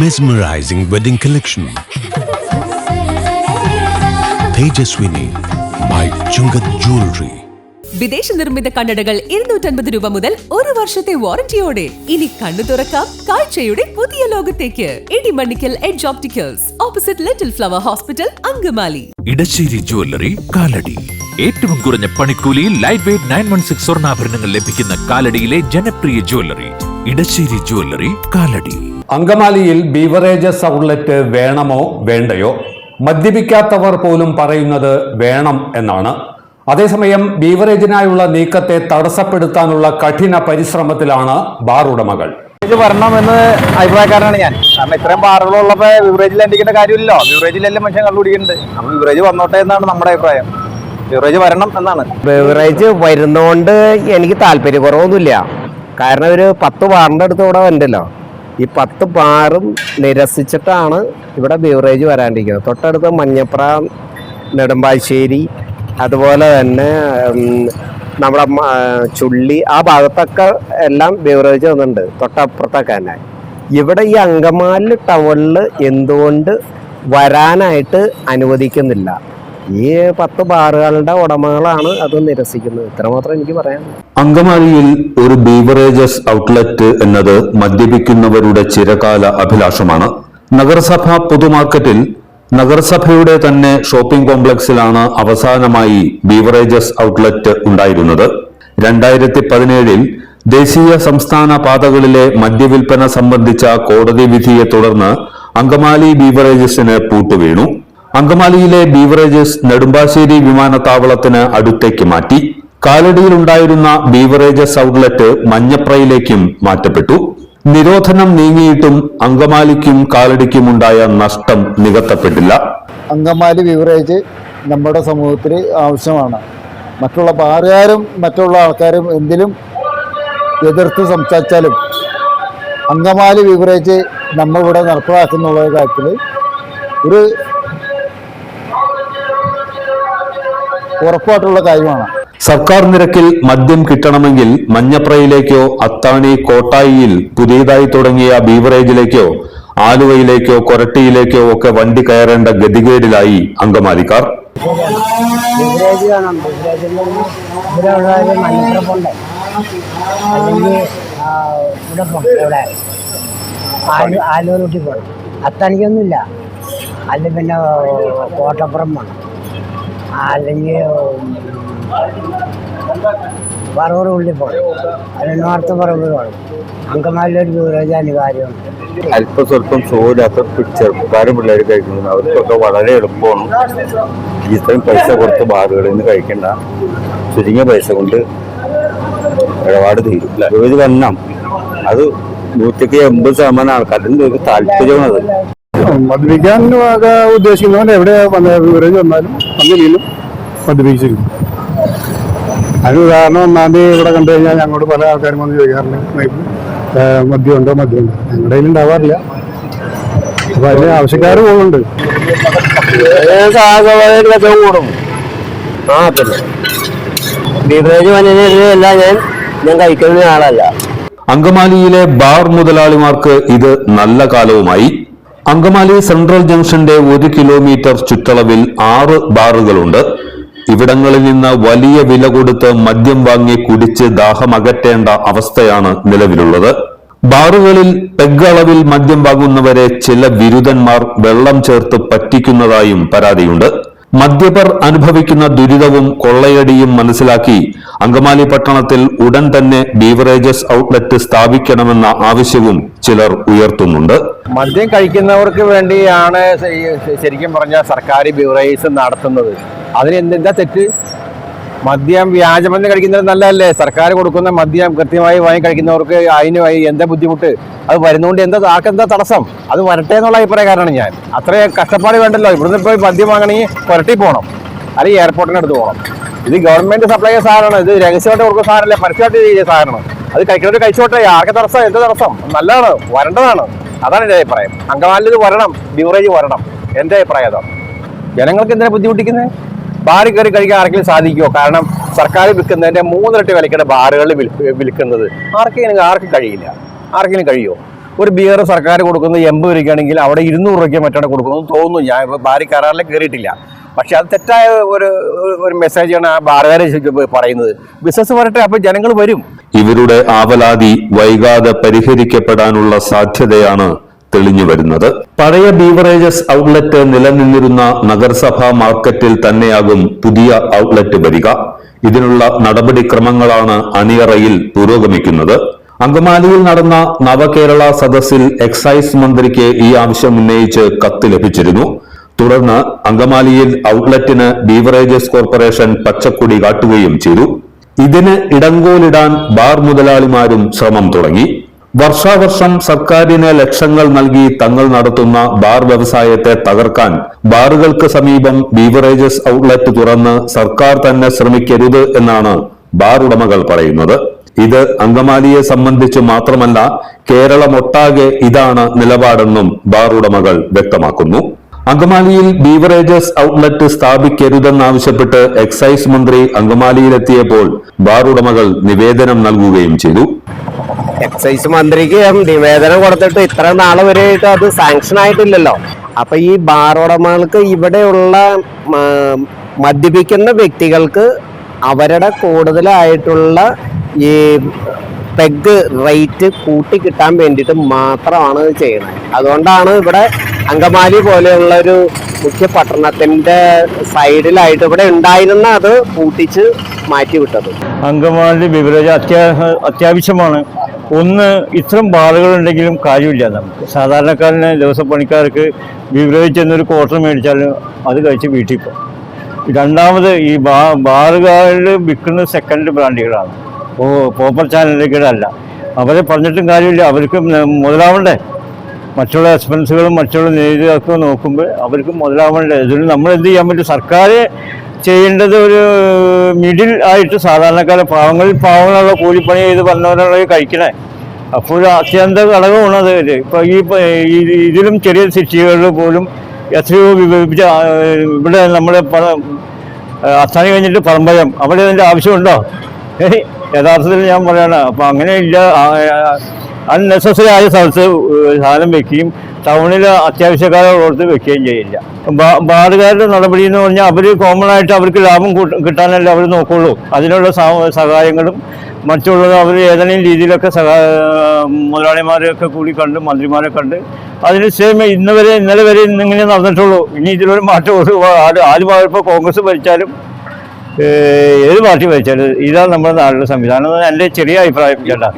Mesmerizing wedding collection. Tejaswini by Chungat Jewelry. വിദേശ നിർമ്മിത കണ്ണടകൾ 250 രൂപ മുതൽ 1 വർഷത്തെ വാറന്റിയോടെ ഇനി കണ്ണു തുറക്കാം കാഴ്ചയുടെ പുതിയ ലോകത്തേക്ക്. Idimannickal edge opticals opposite little flower hospital, Angamaly. Edassery jewellery, Kalady. ഏറ്റവും കുറഞ്ഞ പണിക്കൂലിയിൽ ലൈറ്റ് വെയ്റ്റ് 916 സ്വർണ്ണാഭരണങ്ങൾ ലഭിക്കുന്ന കാലടിയിലെ ജനപ്രിയ ജ്വല്ലറി ഇടശ്ശേരി ജ്വല്ലറി, കാലടി. അങ്കമാലിയിൽ ബീവറേജസ് ഔട്ട്ലെറ്റ് വേണമോ വേണ്ടയോ? മദ്യപിക്കാത്തവർ പോലും പറയുന്നത് വേണം എന്നാണ്. അതേസമയം ബീവറേജിനായുള്ള നീക്കത്തെ തടസ്സപ്പെടുത്താനുള്ള കഠിന പരിശ്രമത്തിലാണ് ബാർ ഉടമകൾ. ഇത് വരണമെന്ന് അഭിപ്രായക്കാരനാണ് ഞാൻ. കാരണം ഇത്രയും ബാറുകളുള്ളപ്പോൾ ബീവറേജിൽ എത്തിക്കേണ്ട കാര്യമില്ലല്ലോ. ബീവറേജിലെല്ലാം മനുഷ്യൻ കണ്ടുപിടിക്കുന്നുണ്ട്. അപ്പോൾ ബീവറേജ് വന്നോട്ടെ എന്നാണ് നമ്മുടെ അഭിപ്രായം. ബീവറേജ് വരണം എന്നാണ്. ബീവറേജ് വരുന്നതുകൊണ്ട് എനിക്ക് താല്പര്യക്കുറവൊന്നുമില്ല. കാരണം ഒരു 10 ബാറിൻ്റെ അടുത്ത് ഇവിടെ ഉണ്ടല്ലോ. ഈ 10 ബാറും നിരസിച്ചിട്ടാണ് ഇവിടെ ബീവറേജ് വരാണ്ടിരിക്കുന്നത്. തൊട്ടടുത്ത് മഞ്ഞപ്ര, നെടുമ്പാശ്ശേരി, അതുപോലെ തന്നെ നമ്മുടെ ചുള്ളി, ആ ഭാഗത്തൊക്കെ എല്ലാം ബീവറേജ് വന്നിട്ടുണ്ട്. തൊട്ടപ്പുറത്തൊക്കെ തന്നെ. ഇവിടെ ഈ അങ്കമാലി ടൗണിൽ എന്തുകൊണ്ട് വരാനായിട്ട് അനുവദിക്കുന്നില്ല? ഈ 10 ബാറുകളുടെ ഉടമകളാണ് അത് നിരസിക്കുന്നത്. ഇത്രമാത്രം എനിക്ക് പറയാം. അങ്കമാലിയിൽ ഒരു ബീവറേജസ് ഔട്ട്ലെറ്റ് എന്നത് മദ്യപിക്കുന്നവരുടെ ചിരകാല അഭിലാഷമാണ്. നഗരസഭ പൊതുമാർക്കറ്റിൽ നഗരസഭയുടെ തന്നെ ഷോപ്പിംഗ് കോംപ്ലക്സിലാണ് അവസാനമായി ബീവറേജസ് ഔട്ട്ലെറ്റ് ഉണ്ടായിരുന്നത്. 2017 ദേശീയ സംസ്ഥാന പാതകളിലെ മദ്യവിൽപ്പന സംബന്ധിച്ച കോടതി വിധിയെ തുടർന്ന് അങ്കമാലി ബീവറേജസിന് പൂട്ടുവീണു. അങ്കമാലിയിലെ ബീവറേജസ് നെടുമ്പാശ്ശേരി വിമാനത്താവളത്തിന് അടുത്തേക്ക് മാറ്റി. കാലടിയിലുണ്ടായിരുന്ന ബീവറേജസ് ഔട്ട്ലെറ്റ് മഞ്ഞപ്രയിലേക്കും മാറ്റപ്പെട്ടു. നിരോധനം നീങ്ങിയിട്ടും അങ്കമാലിക്കും കാലടിക്കുമുണ്ടായ നഷ്ടം നികത്തപ്പെട്ടില്ല. അങ്കമാലി ബീവറേജ് നമ്മുടെ സമൂഹത്തിൽ ആവശ്യമാണ്. മറ്റുള്ള ബാറുകാരും മറ്റുള്ള ആൾക്കാരും എന്തിലും എതിർത്ത് സംസാരിച്ചാലും അങ്കമാലി ബീവറേജ് നമ്മളിവിടെ നടപ്പിലാക്കുന്നുള്ള കാര്യത്തിൽ ഒരു ഉറപ്പായിട്ടുള്ള കാര്യമാണ്. സർക്കാർ നിരക്കിൽ മദ്യം കിട്ടണമെങ്കിൽ മഞ്ഞപ്രയിലേക്കോ അത്താണി, കോട്ടായിയിൽ പുതിയതായി തുടങ്ങിയ ബീവറേജിലേക്കോ ആലുവയിലേക്കോ കൊരട്ടിയിലേക്കോ ഒക്കെ വണ്ടി കയറേണ്ട ഗതികേടിലായി അങ്കമാലിക്കാർ. അത്താണിക്കൊന്നുമില്ല. അല്ല പിന്നെ കോട്ടപ്പുറം വേണം, അല്ലെങ്കിൽ പറവൂർ ഉള്ളിൽ പോകണം, അല്ലെങ്കിൽ നോർത്ത് പറവൂർ വേണം. അങ്കമാലിലൊരു ബീവറേജ് അനിവാര്യമാണ്. അല്പം സ്വല്പം സോലാത്ത ചെറുപ്പക്കാരും പിള്ളേർ കഴിക്കുന്നത് അവർക്കൊക്കെ വളരെ എളുപ്പമാണ്. ഇത്രയും പൈസ കൊടുത്ത് ബാറുകളിൽ നിന്ന് കഴിക്കേണ്ട, ചുരുങ്ങിയ പൈസ കൊണ്ട് ഇടപാട് തീരും. ബീവറേജ് വരണം. അത് 180% ആൾക്കാരുടെ ഒരു താല്പര്യമാണത്. മദ്യപിക്കാൻ ഉദ്ദേശിക്കുന്നവൻ എവിടെ ബീവറേജ് വന്നാലും അന്നിലും മദ്യപിച്ചിരിക്കും. അതിന് ഉദാഹരണം 1-ാം തീയതി ഇവിടെ കണ്ടു കഴിഞ്ഞാൽ ഞങ്ങളോട് പല ആൾക്കാരും വന്ന് ചോദിക്കാറുണ്ട്, മദ്യമുണ്ടോ? ഞങ്ങളുടെ കയ്യിൽ ഉണ്ടാവാറില്ല. അപ്പൊ അതിന് ആവശ്യക്കാർ പോകുന്നുണ്ട്. കൂടും. പിന്നെ ബീവറേജ് വന്നതിനെല്ലാം ഞാൻ കഴിക്കുന്ന ആളല്ല. അങ്കമാലിയിലെ ബാർ മുതലാളിമാർക്ക് ഇത് നല്ല കാലവുമായി. അങ്കമാലി സെൻട്രൽ ജംഗ്ഷന്റെ 1 കിലോമീറ്റർ ചുറ്റളവിൽ 6 ബാറുകളുണ്ട്. ഇവിടങ്ങളിൽ നിന്ന് വലിയ വില കൊടുത്ത് മദ്യം വാങ്ങി കുടിച്ച് ദാഹമകറ്റേണ്ട അവസ്ഥയാണ് നിലവിലുള്ളത്. ബാറുകളിൽ പെഗ് അളവിൽ മദ്യം വാങ്ങുന്നവരെ ചില വിരുദ്ധന്മാർ വെള്ളം ചേർത്ത് പറ്റിക്കുന്നതായും പരാതിയുണ്ട്. മദ്യപർ അനുഭവിക്കുന്ന ദുരിതവും കൊള്ളയടിയും മനസ്സിലാക്കി അങ്കമാലി പട്ടണത്തിൽ ഉടൻ തന്നെ ബീവറേജസ് ഔട്ട്ലെറ്റ് സ്ഥാപിക്കണമെന്ന ആവശ്യവും ചിലർ ഉയർത്തുന്നുണ്ട്. മദ്യം കഴിക്കുന്നവർക്ക് വേണ്ടിയാണ് ശരിക്കും പറഞ്ഞാൽ സർക്കാർ ബീവറേജസ് നടത്തുന്നത്. അതിന് എന്താ തെറ്റ്? മദ്യം വ്യാജമദ്യം കഴിക്കുന്നത് നല്ലതല്ലേ? സർക്കാർ കൊടുക്കുന്ന മദ്യം കൃത്യമായി വാങ്ങി കഴിക്കുന്നവർക്ക് അതിന് എന്താ ബുദ്ധിമുട്ട്? അത് വരുന്നതുകൊണ്ട് ആർക്കെന്താ തടസ്സം? അത് വരട്ടെ എന്നുള്ള അഭിപ്രായക്കാരാണ് ഞാൻ. അത്രയും കഷ്ടപ്പാട് വേണ്ടല്ലോ. ഇവിടുന്ന് പോയി മദ്യം വാങ്ങണമെങ്കിൽ കൊരട്ടി പോകണം, അല്ലെങ്കിൽ എയർപോർട്ടിനടുത്ത് പോകണം. ഇത് ഗവൺമെന്റ് സപ്ലൈ ചെയ്ത സാധനമാണ്. ഇത് രഹസ്യമായിട്ട് കൊടുക്കുന്ന സാധനമല്ലേ, പരസ്യമായിട്ട് ചെയ്ത സാധനമാണ്. അത് കഴിക്കുന്നവർ കഴിച്ചോട്ടെ. ആർക്ക് തടസ്സം? എന്താ തടസ്സം? നല്ലതാണ്, വരേണ്ടതാണ്. അതാണ് എൻ്റെ അഭിപ്രായം. അങ്കമാലിൽ ഇത് വരണം, ബീവറേജ് വരണം. എൻ്റെ അഭിപ്രായം അതാണ്. ജനങ്ങൾക്ക് എന്തിനാ ബുദ്ധിമുട്ടിക്കുന്നത്? ബാറിൽ കയറി കഴിക്കാൻ ആർക്കെങ്കിലും സാധിക്കുമോ? കാരണം സർക്കാർ വിൽക്കുന്നതിന്റെ 3 ഇരട്ടി വിലക്കാണ് ബാറുകളിൽ വിൽക്കുന്നത്. ആർക്കും കഴിയില്ല. ആർക്കെങ്കിലും കഴിയുമോ? ഒരു ബിയർ സർക്കാർ കൊടുക്കുന്നത് 80 രൂപയ്ക്കാണെങ്കിൽ അവിടെ 200 രൂപയ്ക്ക് മറ്റാണ് കൊടുക്കുന്നത് തോന്നുന്നു. ഞാൻ ഇപ്പോൾ ബാറി കരാറിലേക്ക് കയറിയിട്ടില്ല. പക്ഷെ അത് തെറ്റായ ഒരു മെസ്സേജാണ് ആ ബാറുകാരെ പറയുന്നത്. ബിസിനസ് വരട്ടെ, അപ്പോൾ ജനങ്ങൾ വരും. ഇവരുടെ ആവലാതി വൈകാതെ പരിഹരിക്കപ്പെടാനുള്ള സാധ്യതയാണ് തെളിഞ്ഞു വരുന്നത്. പഴയ ബീവറേജസ് ഔട്ട്ലെറ്റ് നിലനിന്നിരുന്ന നഗരസഭാ മാർക്കറ്റിൽ തന്നെയാകും പുതിയ ഔട്ട്ലെറ്റ് വരിക. ഇതിനുള്ള നടപടിക്രമങ്ങളാണ് അണിയറയിൽ പുരോഗമിക്കുന്നത്. അങ്കമാലിയിൽ നടന്ന നവകേരള സദസ്സിൽ എക്സൈസ് മന്ത്രിക്ക് ഈ ആവശ്യം ഉന്നയിച്ച് കത്ത് ലഭിച്ചിരുന്നു. തുടർന്ന് അങ്കമാലിയിൽ ഔട്ട്ലെറ്റിന് ബീവറേജസ് കോർപ്പറേഷൻ പച്ചക്കൊടി കാട്ടുകയും ചെയ്തു. ഇതിന് ഇടങ്കോലിടാൻ ബാർ മുതലാളിമാരും ശ്രമം തുടങ്ങി. വർഷാവർഷം സർക്കാരിന് ലക്ഷങ്ങൾ നൽകി തങ്ങൾ നടത്തുന്ന ബാർ വ്യവസായത്തെ തകർക്കാൻ ബാറുകൾക്ക് സമീപം ബീവറേജസ് ഔട്ട്ലെറ്റ് തുറന്ന് സർക്കാർ തന്നെ ശ്രമിക്കരുത് എന്നാണ് ബാർ ഉടമകൾ പറയുന്നത്. ഇത് അങ്കമാലിയെ സംബന്ധിച്ച് മാത്രമല്ല, കേരളമൊട്ടാകെ ഇതാണ് നിലപാടെന്നും ബാർ ഉടമകൾ വ്യക്തമാക്കുന്നു. അങ്കമാലിയിൽ ബീവറേജസ് ഔട്ട്ലെറ്റ് സ്ഥാപിക്കരുതെന്നാവശ്യപ്പെട്ട് എക്സൈസ് മന്ത്രി അങ്കമാലിയിലെത്തിയപ്പോൾ ബാർ ഉടമകൾ നിവേദനം നൽകുകയും ചെയ്തു. എക്സൈസ് മന്ത്രിക്ക് നിവേദനം കൊടുത്തിട്ട് ഇത്ര നാളെ വരെയായിട്ട് അത് സാങ്ഷൻ ആയിട്ടില്ലല്ലോ. അപ്പൊ ഈ ബാർ ഉടമകൾക്ക് ഇവിടെയുള്ള മദ്യപിക്കുന്ന വ്യക്തികൾക്ക് അവരുടെ കൂടുതലായിട്ടുള്ള ഈ പെഗ് റേറ്റ് കൂട്ടി കിട്ടാൻ വേണ്ടിയിട്ട് മാത്രമാണ് ഇത് ചെയ്യുന്നത്. അതുകൊണ്ടാണ് ഇവിടെ അങ്കമാലി പോലെയുള്ള ഒരു മുഖ്യ പട്ടണത്തിന്റെ സൈഡിലായിട്ട് ഇവിടെ ഉണ്ടായിരുന്ന അത് കൂട്ടിച്ച് മാറ്റിവിട്ടത്. അങ്കമാലി ബിവറേജ് അത്യാവശ്യമാണ്. ഒന്ന്, ഇത്തരം ബാറുകളുണ്ടെങ്കിലും കാര്യമില്ല. നമുക്ക് സാധാരണക്കാരന് ദിവസപ്പണിക്കാർക്ക് ബിവറേജ് എന്നൊരു ക്വാർട്ടർ മേടിച്ചാൽ അത് കഴിച്ച് വീട്ടിൽ പോകും. രണ്ടാമത്, ഈ ബാറുകാരിൽ വിൽക്കുന്ന സെക്കൻഡ് ബ്രാൻഡുകളാണ്, പോപ്പർ ചാനലുകളല്ല. അവരെ പറഞ്ഞിട്ടും കാര്യമില്ല, അവർക്ക് മുതലാവണ്ടേ. മറ്റുള്ള എക്സ്പെൻസുകളും മറ്റുള്ള നികുതികളൊക്കെ നോക്കുമ്പോൾ അവർക്ക് മുതലാവണ്ടേ. ഇതിന് നമ്മൾ എന്ത് ചെയ്യാൻ പറ്റും? സർക്കാർ ചെയ്യേണ്ടത് ഒരു മിഡിൽ ആയിട്ട് സാധാരണക്കാരെ പാവങ്ങളുള്ള കൂലിപ്പണി ചെയ്ത് വന്നവരാണ് കഴിക്കണേ. അപ്പോൾ അത്യന്ത ഘടകമാണ് അത്. ഇപ്പോൾ ഇതിലും ചെറിയ സിറ്റികളിൽ പോലും എത്രയോ ഇവിടെ നമ്മുടെ അത്താണി കഴിഞ്ഞിട്ട് പറമ്പയം അവിടെ അതിൻ്റെ ആവശ്യമുണ്ടോ? യഥാർത്ഥത്തിൽ ഞാൻ പറയണം. അപ്പം അങ്ങനെയില്ല. അൺനെസസറി ആയ സ്ഥലത്ത് സാധനം വെക്കുകയും ടൗണിൽ അത്യാവശ്യക്കാരോടത്ത് വെക്കുകയും ചെയ്യില്ല. ബാറുകാരുടെ നടപടി എന്ന് പറഞ്ഞാൽ അവർ കോമൺ ആയിട്ട് അവർക്ക് ലാഭം കിട്ടാനല്ല അവർ നോക്കുള്ളൂ. അതിനുള്ള സഹായങ്ങളും മറ്റുള്ളത് അവർ ഏതെങ്കിലും രീതിയിലൊക്കെ മുതലാളിമാരെയൊക്കെ കൂടി കണ്ട് മന്ത്രിമാരെ കണ്ട് അതിന് ഇന്നലെ വരെ ഇന്നിങ്ങനെ നടന്നിട്ടുള്ളൂ. ഇനി ഇതിലൊരു മാറ്റം ആര് ഇപ്പോൾ കോൺഗ്രസ് ഭരിച്ചാലും ഏത് പാർട്ടി ഭരിച്ചാലും ഇതാണ് നമ്മുടെ നാട്ടിലെ സംവിധാനം. എൻ്റെ ചെറിയ അഭിപ്രായം ചേട്ടാ.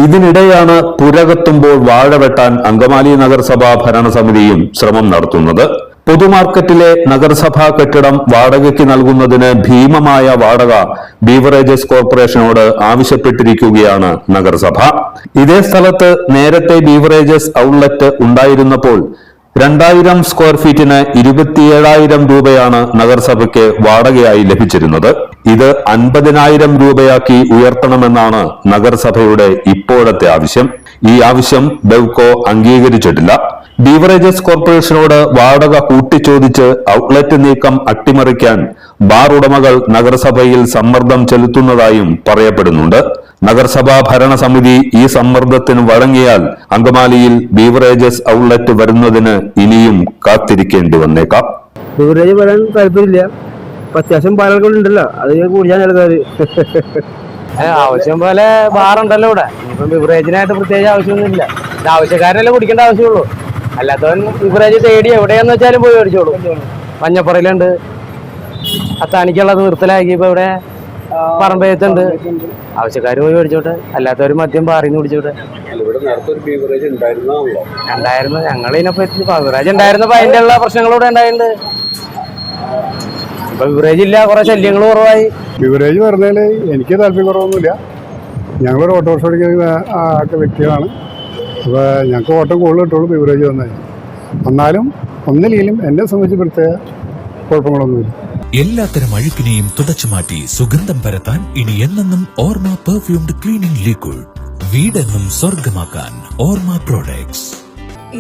ഇതിനിടെയാണ് പുരകത്തുമ്പോൾ വാഴ വെട്ടാൻ അങ്കമാലി നഗരസഭാ ഭരണസമിതിയും ശ്രമം നടത്തുന്നത്. പൊതുമാർക്കറ്റിലെ നഗരസഭാ കെട്ടിടം വാടകയ്ക്ക് നൽകുന്നതിന് ഭീമമായ വാടക ബീവറേജസ് കോർപ്പറേഷനോട് ആവശ്യപ്പെട്ടിരിക്കുകയാണ് നഗരസഭ. ഇതേ സ്ഥലത്ത് നേരത്തെ ബീവറേജസ് ഔട്ട്ലെറ്റ് ഉണ്ടായിരുന്നപ്പോൾ 2000 സ്ക്വയർ ഫീറ്റിന് 27,000 രൂപയാണ് നഗരസഭയ്ക്ക് വാടകയായി ലഭിച്ചിരുന്നത്. ഇത് 50,000 രൂപയാക്കി ഉയർത്തണമെന്നാണ് നഗരസഭയുടെ ഇപ്പോഴത്തെ ആവശ്യം. ഈ ആവശ്യം ബെവ്കോ അംഗീകരിച്ചിട്ടില്ല. ബീവറേജസ് കോർപ്പറേഷനോട് വാടക കൂട്ടിച്ചോദിച്ച് ഔട്ട്ലെറ്റ് നീക്കം അട്ടിമറിക്കാൻ ബാർ ഉടമകൾ നഗരസഭയിൽ സമ്മർദ്ദം ചെലുത്തുന്നതായും പറയപ്പെടുന്നുണ്ട്. നഗരസഭാ ഭരണസമിതി ഈ സമ്മർദ്ദത്തിന് വഴങ്ങിയാൽ അങ്കമാലിയിൽ ബീവറേജസ് ഔട്ട്ലെറ്റ് വരുന്നതിന് ഇനിയും കാത്തിരിക്കേണ്ടി വന്നേക്കാം. ബീവറേജ് വരാൻ താല്പര്യമില്ല. അത്യാവശ്യം ബാറുകളുണ്ടല്ലോ, അത് കുടിക്കാൻ ആൾക്കാർ ആവശ്യം പോലെ ബാറുണ്ടല്ലോ ഇവിടെ. ഇപ്പം ബിവറേജിനായിട്ട് പ്രത്യേകിച്ച് ആവശ്യമൊന്നുമില്ല. ഇത് ആവശ്യക്കാരനല്ലേ കുടിക്കേണ്ട ആവശ്യമുള്ളൂ. അല്ലാത്തവൻ ബിവറേജ് തേടി എവിടെയാന്ന് വെച്ചാലും പോയി മേടിച്ചോളൂ. മഞ്ഞപ്പുറയിലുണ്ട്, അത്താണിക്കുള്ളത് നിർത്തലാക്കി. ഇപ്പൊ ഇവിടെ പറമ്പയത്തുണ്ട്. ആവശ്യക്കാർ പോയി മേടിച്ചോട്ടെ, അല്ലാത്തവർ മദ്യം ബാറിന്ന് കുടിച്ചോട്ടെ. ഉണ്ടായിരുന്നു. ഞങ്ങളിതിനെപ്പറ്റി ബിവറേജ് ഉണ്ടായിരുന്നപ്പോ അതിൻ്റെ ഉള്ള പ്രശ്നങ്ങളിവിടെ ഉണ്ടായിട്ടുണ്ട്. ഇപ്പൊ ബിവറേജ് ഇല്ല, കുറെ ശല്യങ്ങൾ കുറവായി. ബിവറേജ് പറഞ്ഞാല് എനിക്ക് താല്പര്യം കുറവൊന്നുമില്ല. ഞങ്ങളൊരു ഓട്ടോറിക്ഷ ഓടിക്കുന്ന വ്യക്തികളാണ്. അപ്പോൾ ഞങ്ങൾക്ക് ഓട്ടം കൂടുതൽ കിട്ടുള്ളൂ ബിവറേജ് വന്നാൽ. എന്നാലും ഒന്നില്ലെങ്കിലും എന്നെ സംബന്ധിച്ച് പ്രത്യേക കുഴപ്പങ്ങളൊന്നുമില്ല. എല്ലാത്തരം അഴുക്കിനെയും തുടച്ചു മാറ്റി സുഗന്ധം പരത്താൻ ഇനി എന്നെന്നും ഓർമ്മ പെർഫ്യൂംഡ് ക്ലീനിംഗ് ലിക്വിഡ്. വീടെന്നും സ്വർഗമാക്കാൻ ഓർമ്മ പ്രോഡക്ട്സ്.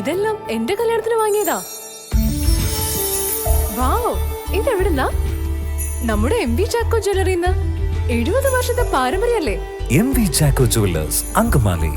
ഇതെല്ലാം എന്റെ കല്യാണത്തിന് വാങ്ങിയതാ. വാവ്, ഇതെവിടുന്നാ? നമ്മുടെ MV ചാക്കോ ജ്വല്ലറിന്ന്. 70 വർഷത്തെ പാരമ്പര്യല്ലേ. MV Chacko Jewellers, Angamaly.